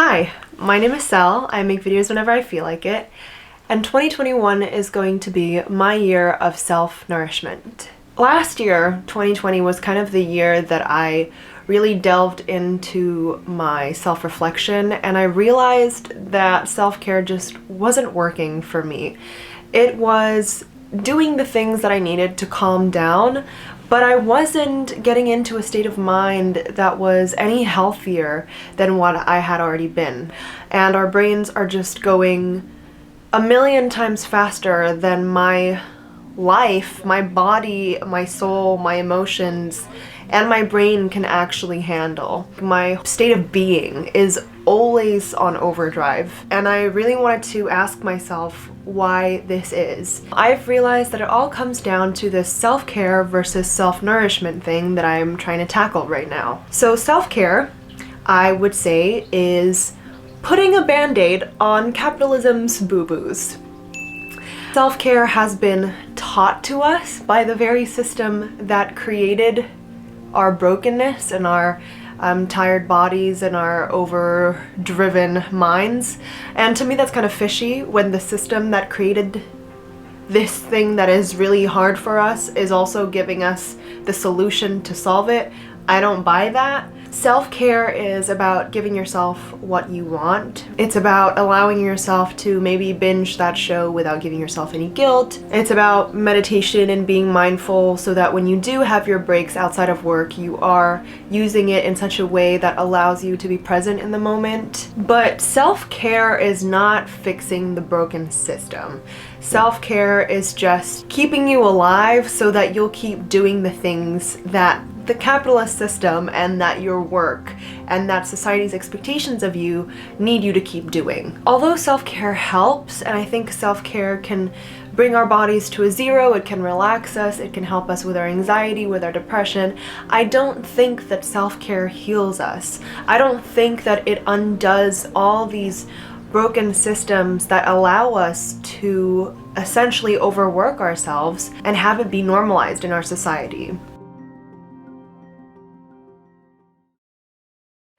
Hi, my name is Sel. I make videos whenever I feel like it, and 2021 is going to be my year of self-nourishment. Last year, 2020, was kind of the year that I really delved into my self-reflection, and I realized that self-care just wasn't working for me. It was doing the things that I needed to calm down, but I wasn't getting into a state of mind that was any healthier than what I had already been. And our brains are just going a million times faster than my life, my body, my soul, my emotions, and my brain can actually handle. My state of being is always on overdrive, and I really wanted to ask myself why this is. I've realized that it all comes down to this self-care versus self-nourishment thing that I'm trying to tackle right now. So self-care, I would say, is putting a band-aid on capitalism's boo-boos. Self-care has been taught to us by the very system that created our brokenness and our tired bodies and our overdriven minds. And to me that's kind of fishy when the system that created this thing that is really hard for us is also giving us the solution to solve it. I don't buy that. Self-care is about giving yourself what you want. It's about allowing yourself to maybe binge that show without giving yourself any guilt. It's about meditation and being mindful so that when you do have your breaks outside of work, you are using it in such a way that allows you to be present in the moment. But self-care is not fixing the broken system. Self-care is just keeping you alive so that you'll keep doing the things that the capitalist system and that your work and that society's expectations of you need you to keep doing. Although self-care helps, and I think self-care can bring our bodies to a zero, it can relax us, it can help us with our anxiety, with our depression, I don't think that self-care heals us. I don't think that it undoes all these broken systems that allow us to essentially overwork ourselves and have it be normalized in our society.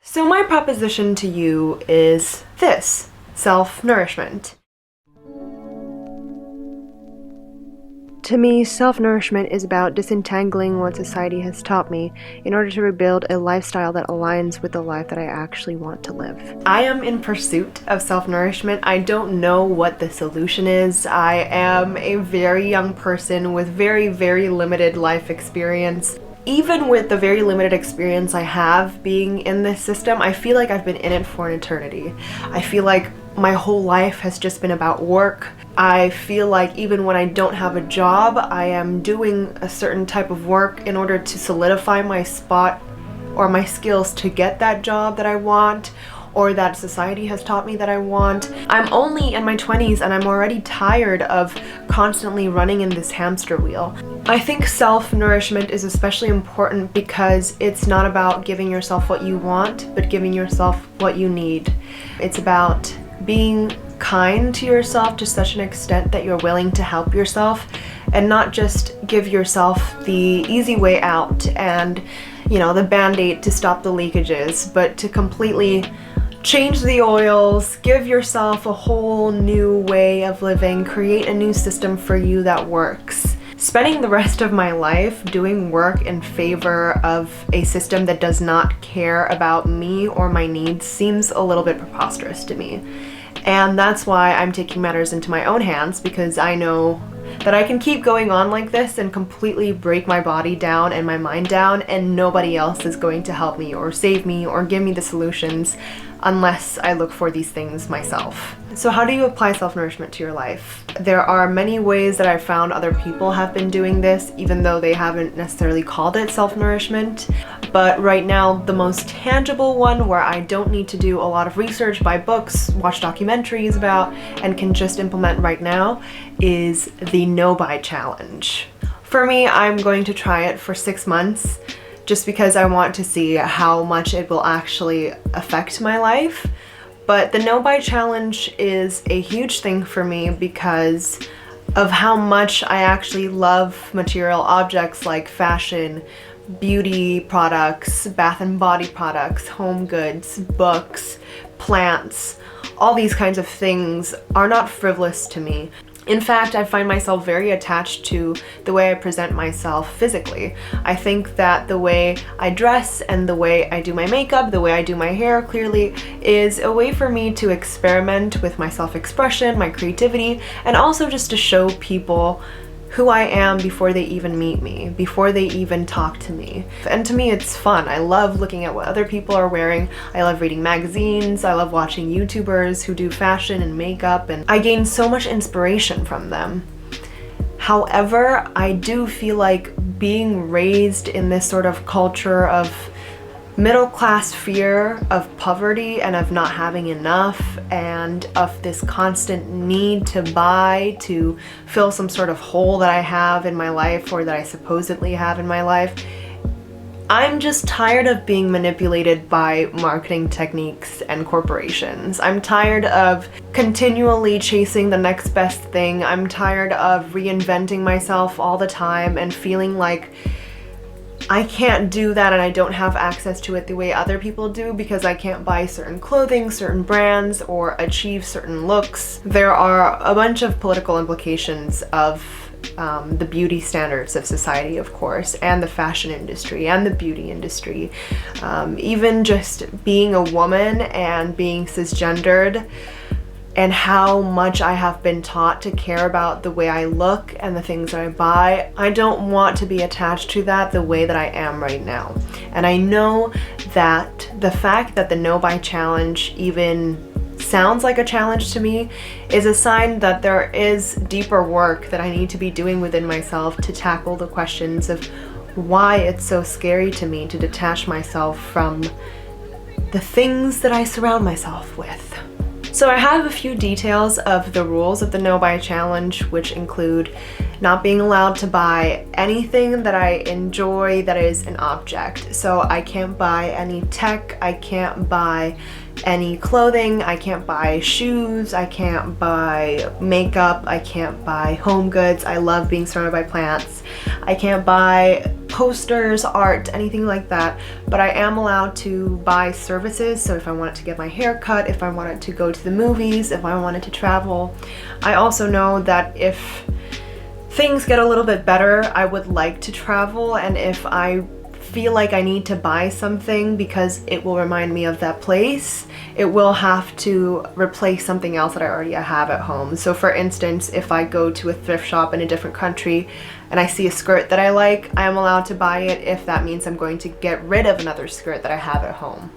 So my proposition to you is this: self-nourishment. To me, self-nourishment is about disentangling what society has taught me in order to rebuild a lifestyle that aligns with the life that I actually want to live. I am in pursuit of self-nourishment. I don't know what the solution is. I am a very young person with very, very limited life experience. Even with the very limited experience I have being in this system, I feel like I've been in it for an eternity. I feel like my whole life has just been about work. I feel like even when I don't have a job, I am doing a certain type of work in order to solidify my spot or my skills to get that job that I want, or that society has taught me that I want. I'm only in my 20s and I'm already tired of constantly running in this hamster wheel. I think self-nourishment is especially important because it's not about giving yourself what you want, but giving yourself what you need. It's about being kind to yourself to such an extent that you're willing to help yourself and not just give yourself the easy way out and, you know, the band-aid to stop the leakages, but to completely change the oils, give yourself a whole new way of living, create a new system for you that works. Spending the rest of my life doing work in favor of a system that does not care about me or my needs seems a little bit preposterous to me. And that's why I'm taking matters into my own hands, because I know that I can keep going on like this and completely break my body down and my mind down, and nobody else is going to help me or save me or give me the solutions unless I look for these things myself. So how do you apply self-nourishment to your life? There are many ways that I've found other people have been doing this, even though they haven't necessarily called it self-nourishment. But right now, the most tangible one, where I don't need to do a lot of research, buy books, watch documentaries about, and can just implement right now, is the no-buy challenge. For me, I'm going to try it for 6 months, just because I want to see how much it will actually affect my life. But the no-buy challenge is a huge thing for me because of how much I actually love material objects like fashion, beauty products, bath and body products, home goods, books, plants, all these kinds of things are not frivolous to me. In fact, I find myself very attached to the way I present myself physically. I think that the way I dress and the way I do my makeup, the way I do my hair clearly is a way for me to experiment with my self-expression, my creativity, and also just to show people who I am before they even meet me, before they even talk to me. And to me, it's fun. I love looking at what other people are wearing. I love reading magazines. I love watching YouTubers who do fashion and makeup, and I gain so much inspiration from them. However, I do feel like being raised in this sort of culture of middle-class fear of poverty and of not having enough, and of this constant need to buy to fill some sort of hole that I have in my life, or that I supposedly have in my life. I'm just tired of being manipulated by marketing techniques and corporations. I'm tired of continually chasing the next best thing. I'm tired of reinventing myself all the time and feeling like I can't do that and I don't have access to it the way other people do because I can't buy certain clothing, certain brands, or achieve certain looks. There are a bunch of political implications of the beauty standards of society, of course, and the fashion industry and the beauty industry. Even just being a woman and being cisgendered, and how much I have been taught to care about the way I look and the things that I buy. I don't want to be attached to that the way that I am right now. And I know that the fact that the no buy challenge even sounds like a challenge to me is a sign that there is deeper work that I need to be doing within myself to tackle the questions of why it's so scary to me to detach myself from the things that I surround myself with. So I have a few details of the rules of the no buy challenge, which include not being allowed to buy anything that I enjoy that is an object. So I can't buy any tech, I can't buy any clothing, I can't buy shoes, I can't buy makeup, I can't buy home goods. I love being surrounded by plants. I can't buy posters, art, anything like that, but I am allowed to buy services. So if I wanted to get my hair cut, if I wanted to go to the movies, if I wanted to travel. I also know that if things get a little bit better, I would like to travel, and if I feel like I need to buy something because it will remind me of that place, it will have to replace something else that I already have at home. So for instance, if I go to a thrift shop in a different country and I see a skirt that I like, I am allowed to buy it if that means I'm going to get rid of another skirt that I have at home.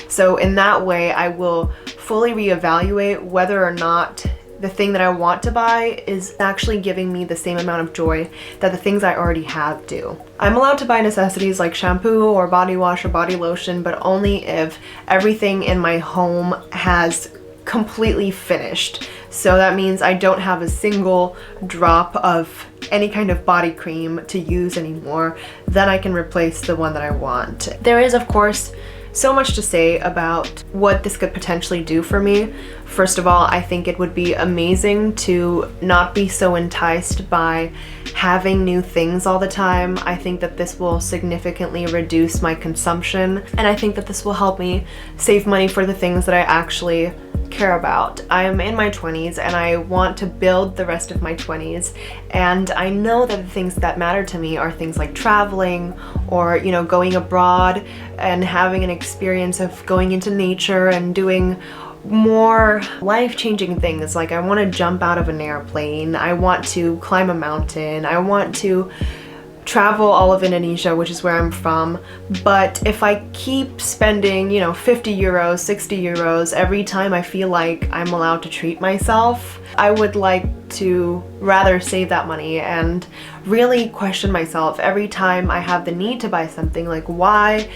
So in that way, I will fully reevaluate whether or not the thing that I want to buy is actually giving me the same amount of joy that the things I already have do. I'm allowed to buy necessities like shampoo or body wash or body lotion, but only if everything in my home has completely finished. So that means I don't have a single drop of any kind of body cream to use anymore. Then I can replace the one that I want. There is, of course, so much to say about what this could potentially do for me. First of all, I think it would be amazing to not be so enticed by having new things all the time. I think that this will significantly reduce my consumption, and I think that this will help me save money for the things that I actually care about. I am in my 20s and I want to build the rest of my 20s, and I know that the things that matter to me are things like traveling or, you know, going abroad and having an experience of going into nature and doing more life-changing things. Like I want to jump out of an airplane, I want to climb a mountain, I want to travel all of Indonesia, which is where I'm from. But if I keep spending, you know, 50 euros, 60 euros every time I feel like I'm allowed to treat myself, I would like to rather save that money and really question myself every time I have the need to buy something. Like, why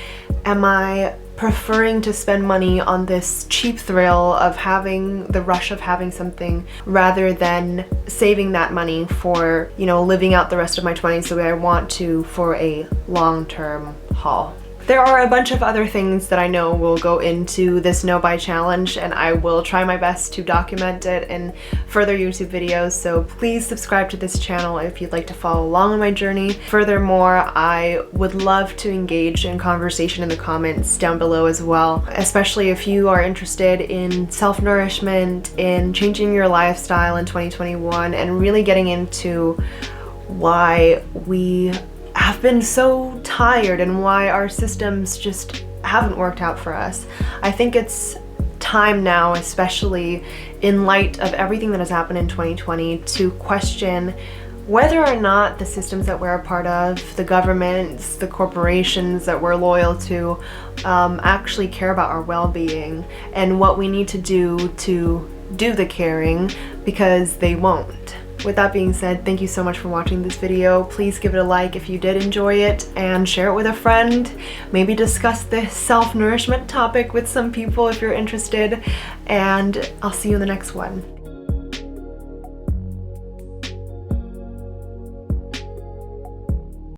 am I preferring to spend money on this cheap thrill of having the rush of having something rather than saving that money for, you know, living out the rest of my 20s the way I want to for a long-term haul? There are a bunch of other things that I know will go into this no buy challenge, and I will try my best to document it in further YouTube videos, so please subscribe to this channel if you'd like to follow along on my journey. Furthermore, I would love to engage in conversation in the comments down below as well, especially if you are interested in self-nourishment, in changing your lifestyle in 2021, and really getting into why we have been so tired and why our systems just haven't worked out for us. I think it's time now, especially in light of everything that has happened in 2020, to question whether or not the systems that we're a part of, the governments, the corporations that we're loyal to, actually care about our well-being and what we need to do the caring, because they won't. With that being said, thank you so much for watching this video. Please give it a like if you did enjoy it, and share it with a friend. Maybe discuss this self-nourishment topic with some people if you're interested, and I'll see you in the next one.